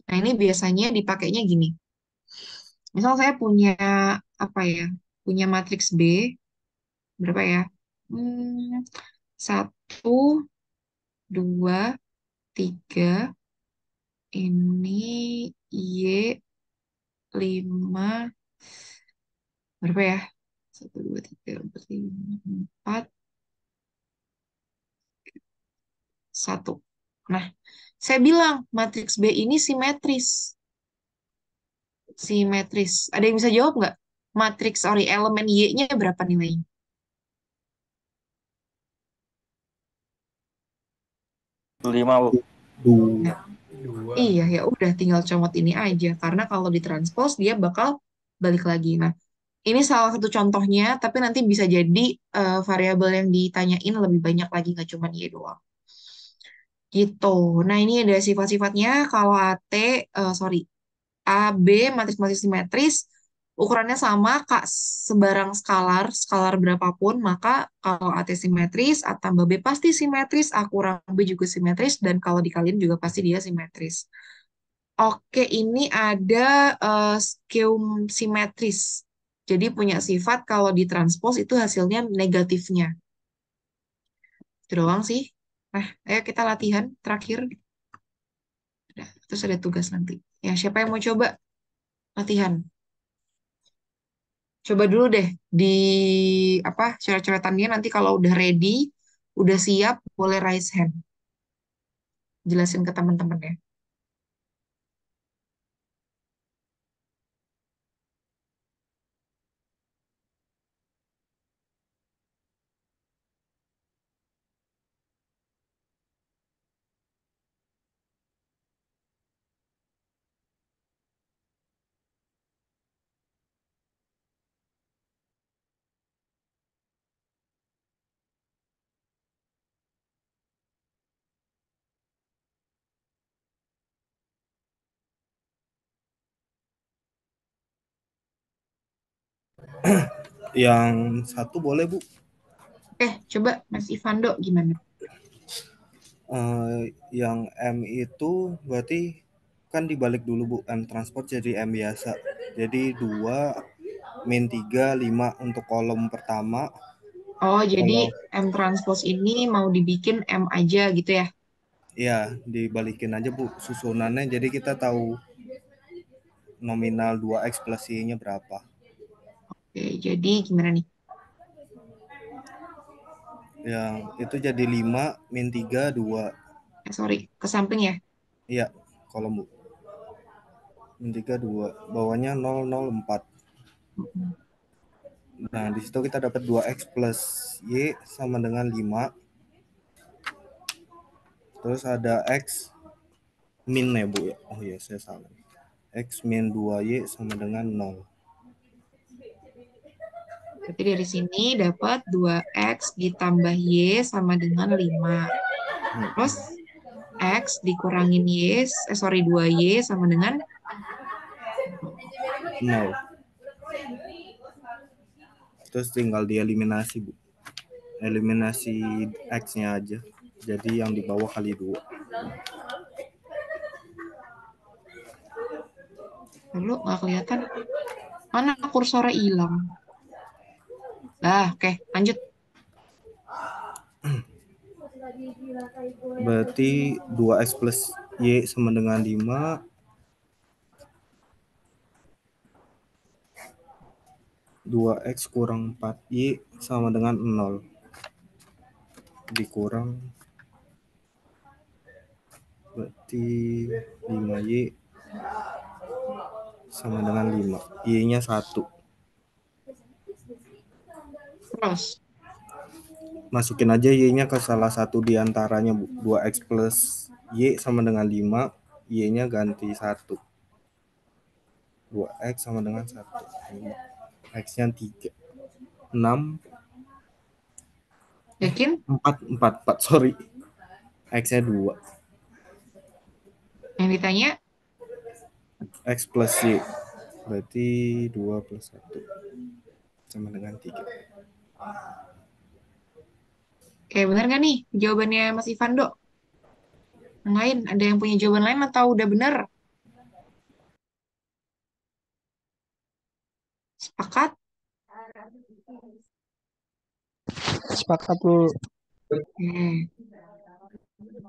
Nah ini biasanya dipakainya gini. Misal saya punya apa ya? Punya matriks B berapa ya? Satu, dua, tiga. Ini Y lima berapa ya? Satu, dua, tiga, empat, lima, empat, satu. Nah, saya bilang matriks B ini simetris. Simetris. Ada yang bisa jawab nggak? Matriks, sorry, elemen Y-nya berapa nilainya? Lima, Bu. Nah, iya, ya udah tinggal comot ini aja. Karena kalau ditranspos dia bakal balik lagi. Nah, ini salah satu contohnya, tapi nanti bisa jadi variabel yang ditanyain lebih banyak lagi, nggak cuma Y doang. Gitu. Nah, ini ada sifat-sifatnya. Kalau AT, sorry, A, B, matriks-matriks simetris, ukurannya sama, Kak, sebarang skalar, skalar berapapun, maka kalau AT simetris, A tambah B pasti simetris, A kurang B juga simetris, dan kalau dikaliin juga pasti dia simetris. Oke, ini ada skeum simetris. Jadi punya sifat kalau ditranspos itu hasilnya negatifnya. Itu doang sih. Nah, ayo kita latihan terakhir. Udah, terus ada tugas nanti. Ya, siapa yang mau coba latihan? Coba dulu deh di apa coret-coretannya nanti kalau udah ready, udah siap, boleh raise hand. Jelasin ke teman-teman ya. Yang satu boleh, Bu. Coba Mas Ivando gimana? Yang M itu berarti kan dibalik dulu, Bu. M transport jadi M biasa. Jadi 2 min 3 5 untuk kolom pertama. Oh, jadi Kalau M transpose ini mau dibikin M aja gitu ya? ya dibalikin aja, Bu, susunannya, jadi kita tahu nominal 2x plus y-nya berapa. Oke, jadi gimana nih? Yang itu jadi 5 min 3 2. Sorry, ke samping ya? Iya, kolom, Bu. Min 3 2, bawahnya 0 0 4. Nah, di situ kita dapat 2x plus y sama dengan 5. Terus ada x min ya, Bu ya. Oh iya, saya salah. X min 2y sama dengan 0. Berarti dari sini dapat 2x ditambah y sama dengan 5. Terus x dikurangin y, 2y sama dengan 0. Terus tinggal dieliminasi, Bu. Eliminasi x-nya aja. Jadi yang di bawah kali 2. Lalu nggak kelihatan. Mana kursornya hilang? Oke, lanjut. Berarti 2x plus y sama dengan 5. 2x kurang 4y sama dengan 0. Dikurang berarti 5y sama dengan 5. Y-nya 1. Terus, Masukin aja Y-nya ke salah satu di antaranya, Bu. 2X plus Y sama dengan 5. Y-nya ganti 1. 2X sama dengan 1. X-nya 3. 6. yakin? 4, sorry. X-nya 2. Yang ditanya, X plus Y. Berarti 2 plus 1 sama dengan 3. oke benar nggak nih jawabannya Mas Ivando? Yang lain, ada yang punya jawaban lain atau udah benar? Sepakat? Sepakat Bu. Oke.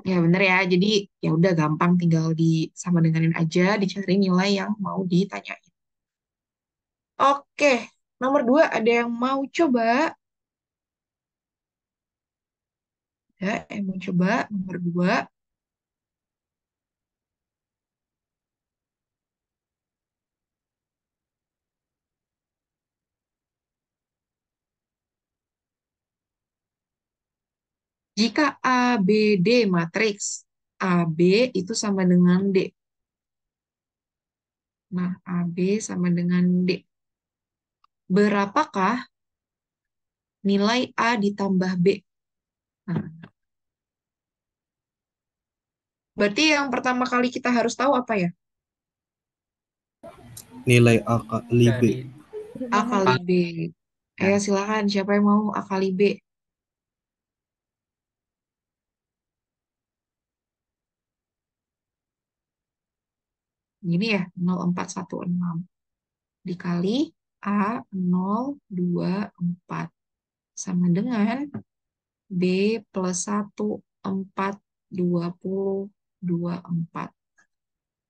Ya bener ya, jadi ya udah gampang tinggal sama denganin aja, dicari nilai yang mau ditanyain. Oke, nomor 2 ada yang mau coba? Ya, yang mau coba nomor 2. Jika ABD matriks, AB itu sama dengan D. Nah, AB sama dengan D. Berapakah nilai A ditambah B? Nah, berarti yang pertama kali kita harus tahu apa ya? Nilai A kali B. A kali B. Ayo silakan, siapa yang mau A kali B? Gini ya, 0,416 dikali A 0,24 sama dengan B plus 1,420,24.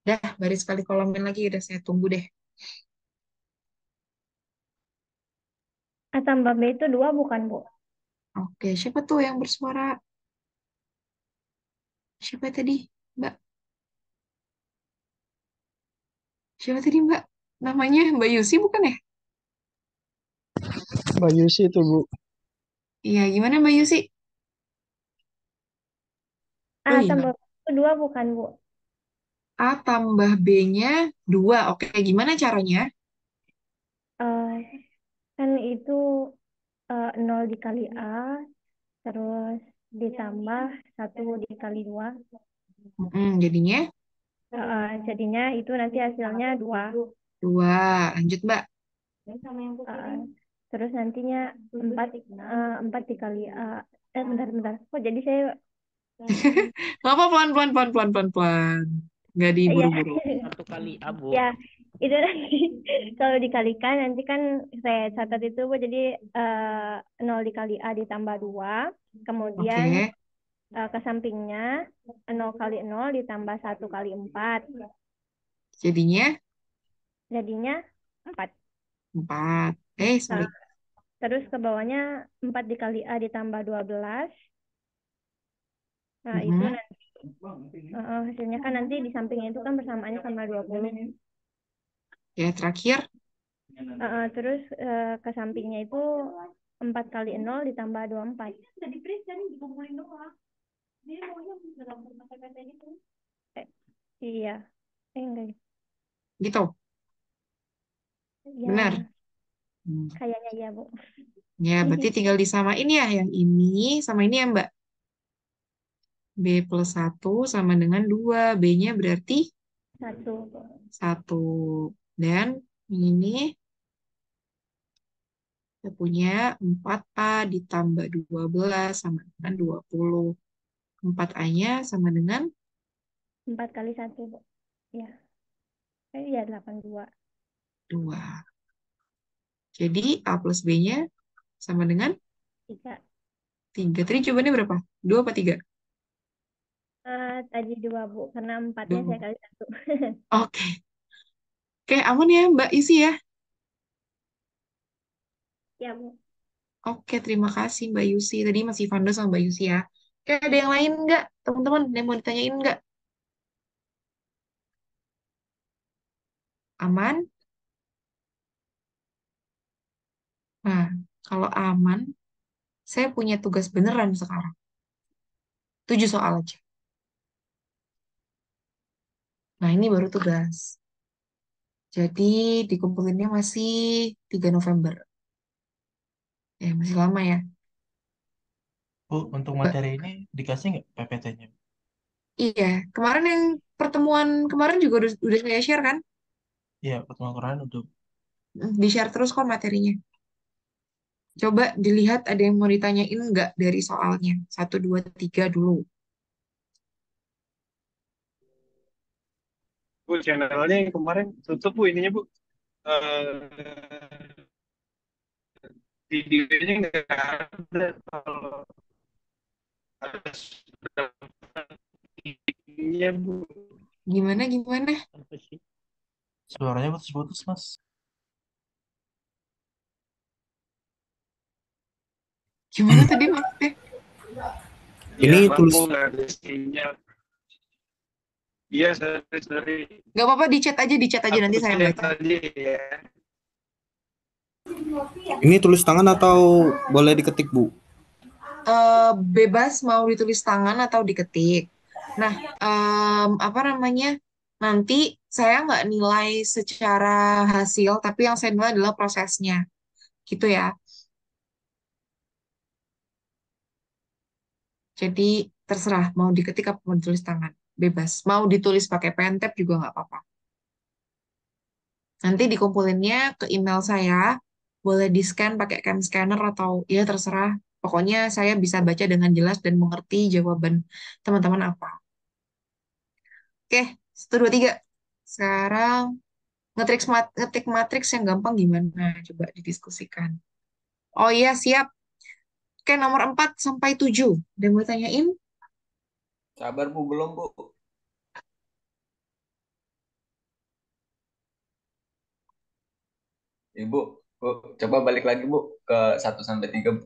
Dah, baris kali kolomin lagi, udah saya tunggu deh. A tambah B itu 2 bukan, Bu? Oke, siapa tuh yang bersuara? Siapa tadi, Mbak? Siapa tadi, Mbak? Namanya Mbak Yusi bukan ya? Mbak Yusi itu Bu. Iya, gimana Mbak Yusi? A Oh iya, tambah B itu 2 bukan, Bu? A tambah B-nya 2. Oke, gimana caranya? Eh, kan itu 0 dikali A, terus ditambah 1 dikali 2. Jadinya Jadinya itu nanti hasilnya 2. 2. Lanjut, Mbak. Terus nantinya 4 dikali A. Bentar. Kok jadi saya... Nggak apa, pelan-pelan, pelan-pelan, pelan-pelan. Nggak Iya. diburu-buru. 1 kali A, Bu. Ya, itu nanti kalau dikalikan nanti kan saya catat itu Bu, jadi 0 dikali A ditambah 2, kemudian Oke. ke sampingnya 0 kali 0 ditambah 1 kali 4. Jadinya Jadinya 4. 4. Sorry. Terus ke bawahnya 4 dikali A ditambah 12. Nah, itu nanti hasilnya kan nanti di sampingnya itu kan bersamaannya sama 20. Ya, terakhir. Terus ke sampingnya itu 4 kali 0 ditambah 24. Iya. Enggak. Gitu. Ya, Benar. kayaknya ya, Bu. Ya, berarti tinggal disamain ya. Yang ini sama ini ya, Mbak. B plus 1 sama dengan 2. B-nya berarti 1. 1. Dan ini kita punya 4A ditambah 12 sama dengan 20. 4A-nya sama dengan 4 kali 1, Bu. Ya. Ya, 82. 2. Jadi A plus B-nya sama dengan 3. 3. Tadi jawabannya berapa? 2 apa 3? Tadi 2, Bu. Karena 4-nya saya kali 1. Oke. Oke, aman ya Mbak Isi ya? Ya, Bu. Oke, terima kasih Mbak Yusi. Tadi masih Fando sama Mbak Yusi ya. Oke, ada yang lain nggak? Teman-teman, ada yang mau ditanyain nggak? Aman? Nah, kalau aman, saya punya tugas beneran sekarang. 7 soal aja. Nah, ini baru tugas. Jadi dikumpulinnya masih 3 November. Ya, masih lama ya. Bu, untuk materi ini dikasih nggak PPT-nya? Iya, kemarin yang pertemuan kemarin juga udah saya share kan? Iya, pertemuan kemarin untuk Di-share terus kok materinya. Coba dilihat ada yang mau ditanyain nggak dari soalnya. 1, 2, 3 dulu. Bu, channelnya yang kemarin tutup bu ininya bu. Eh, Videonya nggak ada kalau ada ininya bu. Gimana? Apa sih? suaranya putus-putus, Mas. Gimana tadi maksudnya? Ini Ya, tulis aku nggak ada sinyal. Iya, sorry. Nggak apa-apa, di chat aja nanti Aku saya chat baca. aja ya. ini tulis tangan atau boleh diketik, Bu? Bebas mau ditulis tangan atau diketik. Nah, apa namanya? Nanti saya nggak nilai secara hasil, tapi yang saya nilai adalah prosesnya. Gitu ya. Jadi terserah mau diketik apa mau ditulis tangan. Bebas. Mau ditulis pakai pen tab juga nggak apa-apa. Nanti dikumpulinnya ke email saya. Boleh di-scan pakai cam scanner atau ya terserah. Pokoknya saya bisa baca dengan jelas dan mengerti jawaban teman-teman apa. Oke, 1, 2, 3. Sekarang ngetik matriks yang gampang gimana? Coba didiskusikan. Oh iya, siap. Oke, nomor 4 sampai 7. Udah mau tanyain? Sabar Bu, belum Bu. Ibu, Bu, coba balik lagi Bu ke 1 sampai 3 Bu.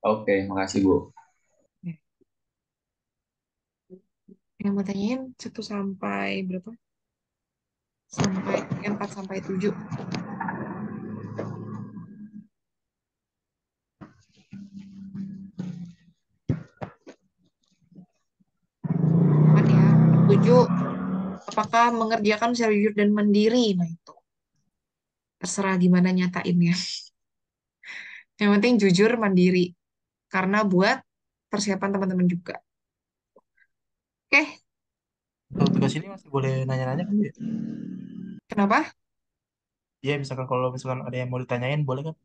Oke, makasih Bu. Yang mau tanyain 1 sampai berapa? Sampai 4 sampai 7. Kan ya, 7. Apakah mengerjakan secara jujur dan mandiri? Nah itu. Terserah gimana nyatainnya. Yang penting jujur, mandiri. Karena buat persiapan teman-teman juga. Oke, Untuk tugas ini masih boleh nanya-nanya kan ya? kenapa? Iya, misalkan kalau misalkan ada yang mau ditanyain, boleh kan?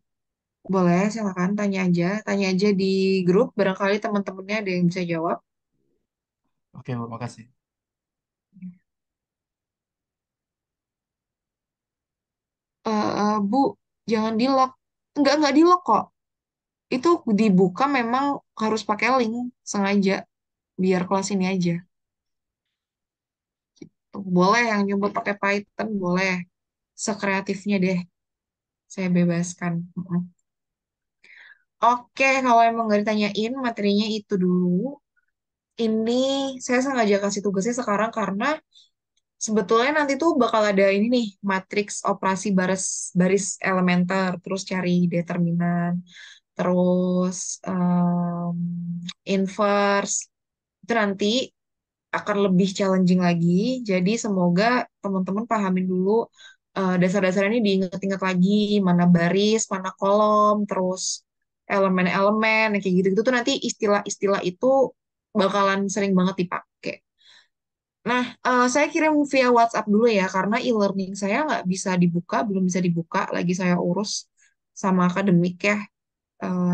Boleh, silakan tanya aja. Tanya aja di grup, barangkali teman-temannya ada yang bisa jawab. Oke, Bu, makasih. Bu, jangan di-lock. Nggak di-lock kok. Itu dibuka memang harus pakai link, sengaja. Biar kelas ini aja. Tuh, boleh yang nyoba pakai Python, boleh. Sekreatifnya deh, saya bebaskan. Oke, kalau emang nggak ditanyain, materinya itu dulu. Ini saya sengaja kasih tugasnya sekarang karena sebetulnya nanti tuh bakal ada ini nih, matriks operasi baris baris elementer, terus cari determinan, terus inverse. Itu nanti akan lebih challenging lagi. Jadi semoga teman-teman pahamin dulu dasar-dasar ini diingat-ingat lagi, mana baris, mana kolom, terus elemen-elemen, yang kayak gitu-gitu tuh nanti istilah-istilah itu bakalan sering banget dipakai. Nah, saya kirim via WhatsApp dulu ya, karena e-learning saya nggak bisa dibuka, belum bisa dibuka, lagi saya urus sama akademik ya.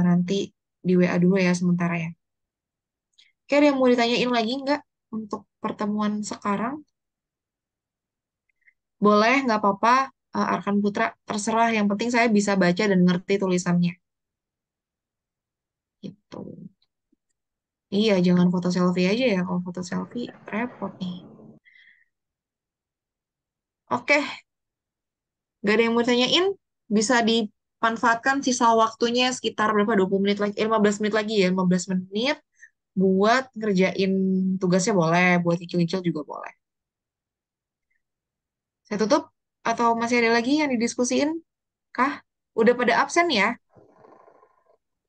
Nanti di WA dulu ya sementara ya. Oke, ada yang mau ditanyain lagi nggak untuk pertemuan sekarang? Boleh, nggak apa-apa, Arkan Putra, terserah. Yang penting saya bisa baca dan ngerti tulisannya. Gitu. Iya, jangan foto selfie aja ya. Kalau foto selfie, repot nih. Oke, nggak ada yang mau tanyain? Bisa di manfaatkan sisa waktunya sekitar berapa? 20 menit lagi, 15 menit lagi ya, 15 menit buat ngerjain tugasnya boleh, buat nyicil-nyicil juga boleh. Saya tutup atau masih ada lagi yang didiskusiin? Kah? Udah pada absen ya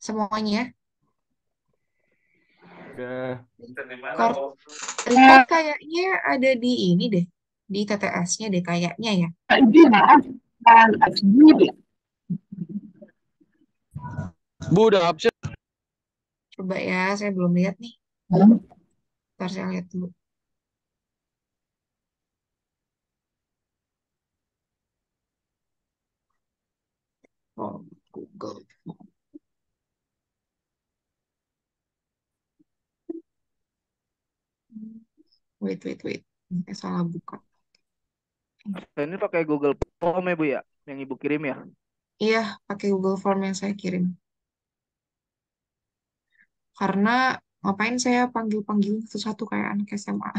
semuanya? Kor record kayaknya ada di ini deh, di TTS-nya deh kayaknya ya. Bu udah absen. Coba ya, saya belum lihat nih. Ntar saya lihat dulu. Oh, Google. Wait. Salah buka. Ini pakai Google Form ya Bu ya, yang Ibu kirim ya. Iya, pakai Google Form yang saya kirim. Karena ngapain saya panggil-panggil satu-satu kayak anak SMA.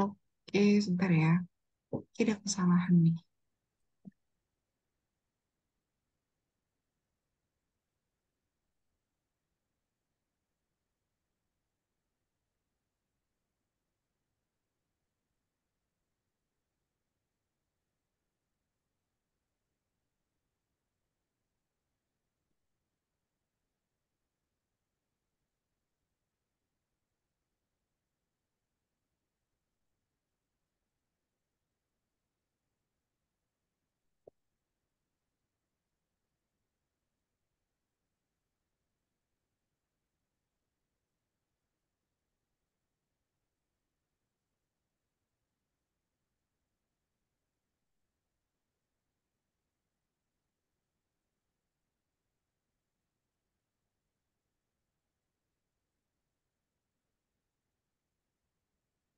Oke, sebentar ya. Ada kesalahan nih.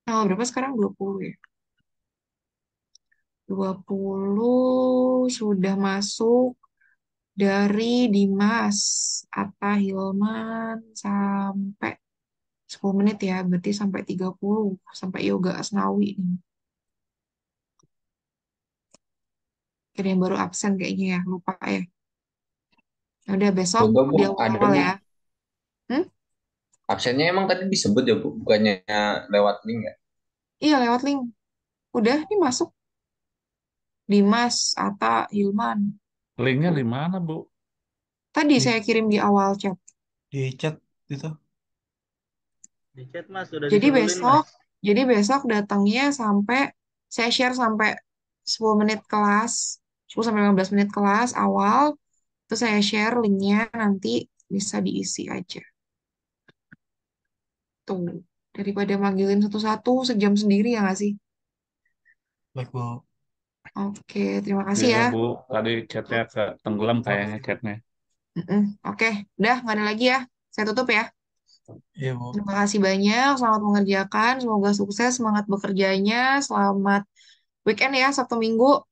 Tanggal berapa sekarang? 20 ya? 20 sudah masuk dari Dimas, Atta Hilman sampai 10 menit ya, berarti sampai 30, sampai Yoga Asnawi nih. Ada yang baru absen kayaknya ya, lupa ya. Ya udah besok Coba Bu, di ada awal Bu. ya. Hmm? Absennya emang tadi disebut ya Bu, bukannya lewat link ya? Iya lewat link. Udah nih masuk Dimas, Atta, Hilman. Linknya di mana, Bu? Tadi Di, saya kirim di awal chat. di chat gitu. Di chat Mas, udah Jadi disusulin besok, Mas. jadi besok datangnya sampai saya share sampai 10 menit kelas, 10 sampai 15 menit kelas awal, terus saya share linknya nanti bisa diisi aja. Tuh, daripada manggilin satu-satu sejam sendiri ya nggak sih? Baik, Bu. Oke, terima kasih Ya, ya. Bu. Tadi chatnya ke tenggelam kayaknya chatnya. Mm-mm. Oke, udah nggak ada lagi ya. Saya tutup ya. Iya, Bu. Terima kasih banyak, selamat mengerjakan, semoga sukses, semangat bekerjanya, selamat weekend ya, Sabtu Minggu.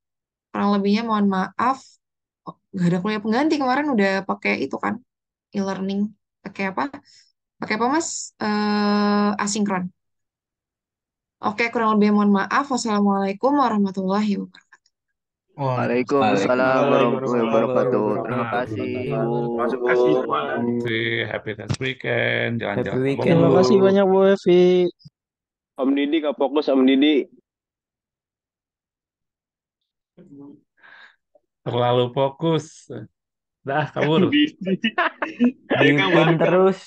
Kurang lebihnya mohon maaf. Oh, nggak ada kuliah pengganti kemarin udah pakai itu kan, e-learning. Pakai apa? Pakai apa Mas? Asinkron. Oke, kurang lebih mohon maaf. Wassalamualaikum warahmatullahi wabarakatuh. Waalaikumsalam warahmatullahi wabarakatuh. Terima kasih Bu. Masuk Bu. Terima kasih. Happy next weekend. Happy Jalan-jalan ke weekend, Terima Bu. kasih Bogor. banyak Bu Evi. Om Didi nggak fokus, Om Didi. Terlalu fokus. Dah, kabur. Didi. Dipin terus.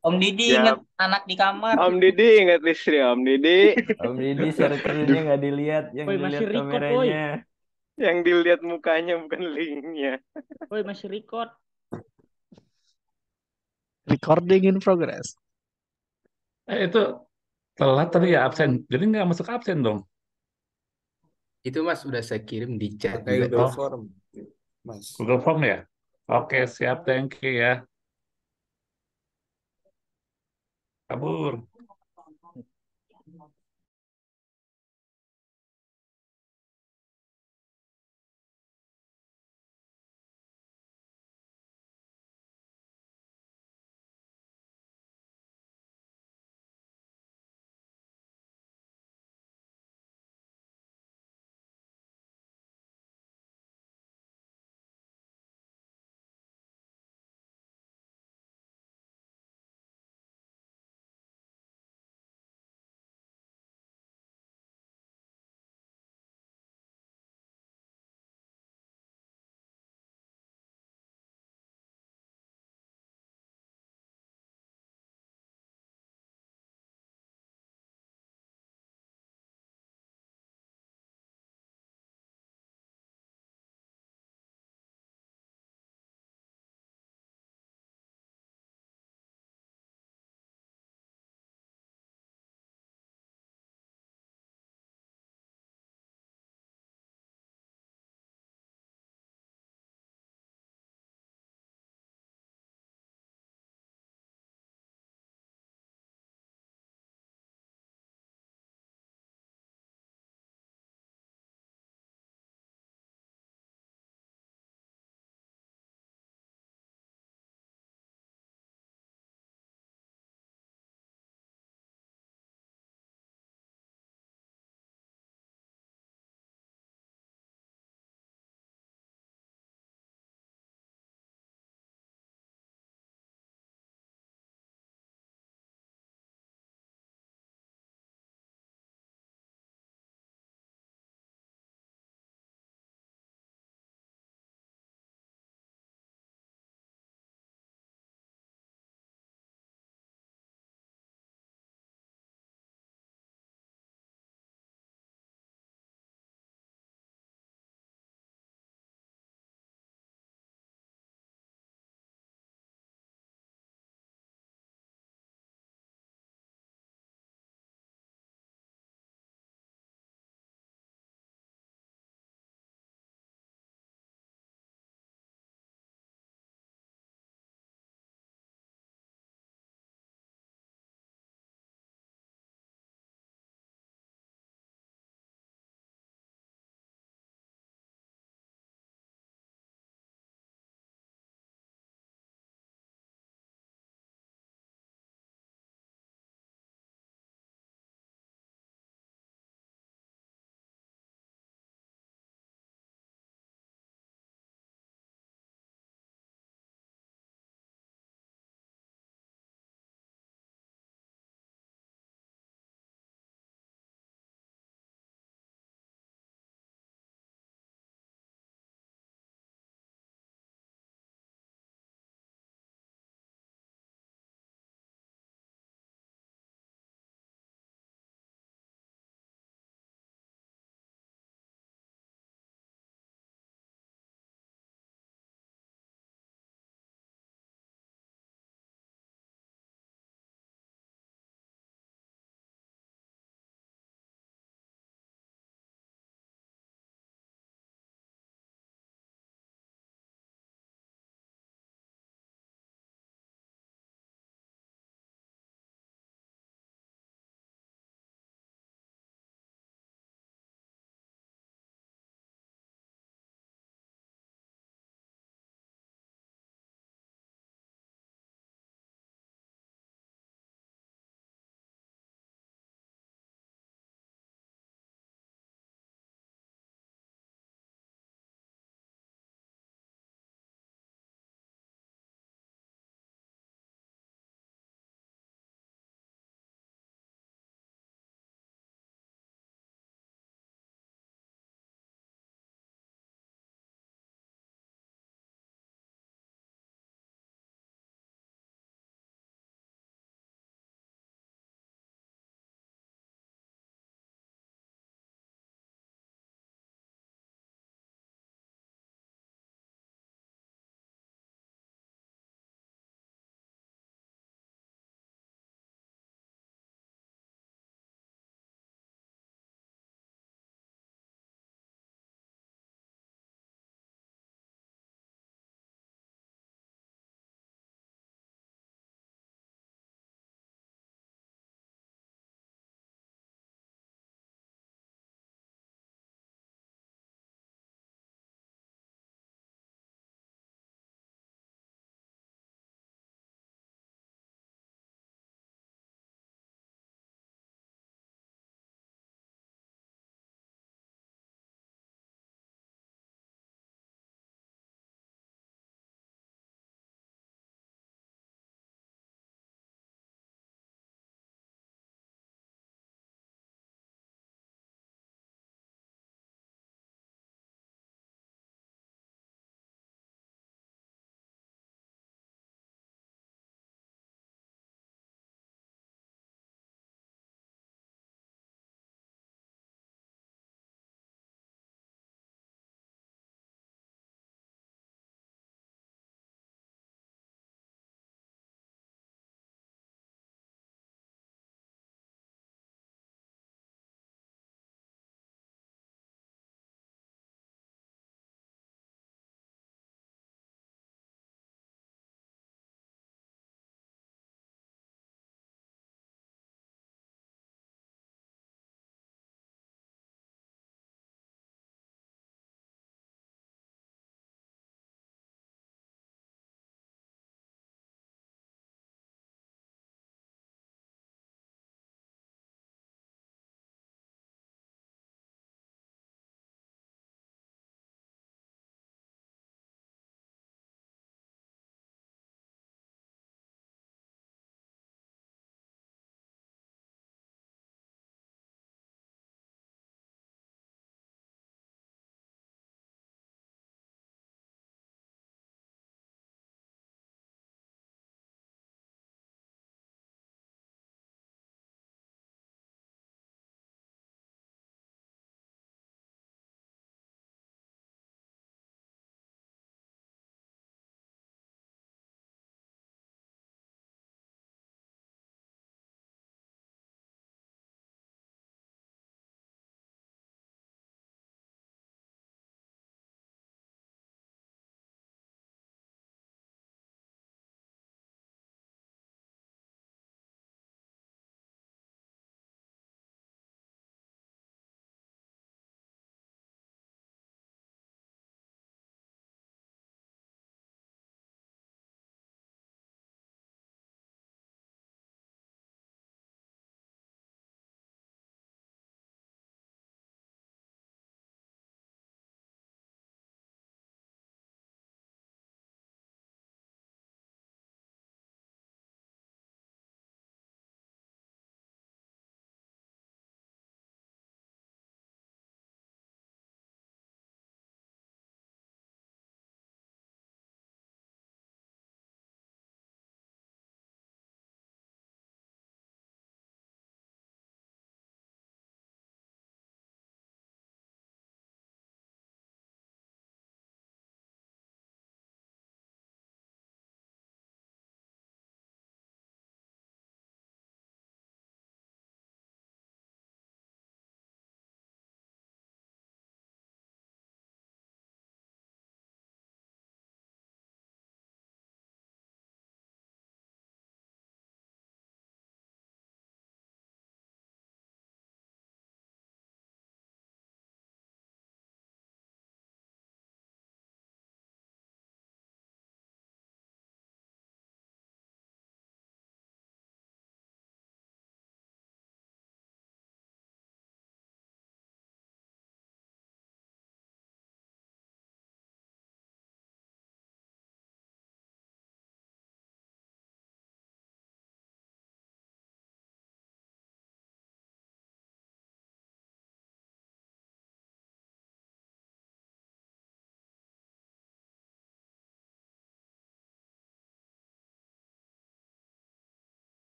Om Didi ingat Siap. anak di kamar. Om Didi ingat istri Om Didi. Om Didi servernya nggak dilihat, yang Woi, dilihat masih record, woi. kameranya. Yang dilihat mukanya bukan linknya. Woi, masih record. Recording in progress. Itu telat tadi ya absen. Jadi nggak masuk absen dong. Itu Mas udah saya kirim di chat Pakai juga. Google Oh, Form, Mas. Google Form ya? Oke, siap. Thank you ya. Kabur.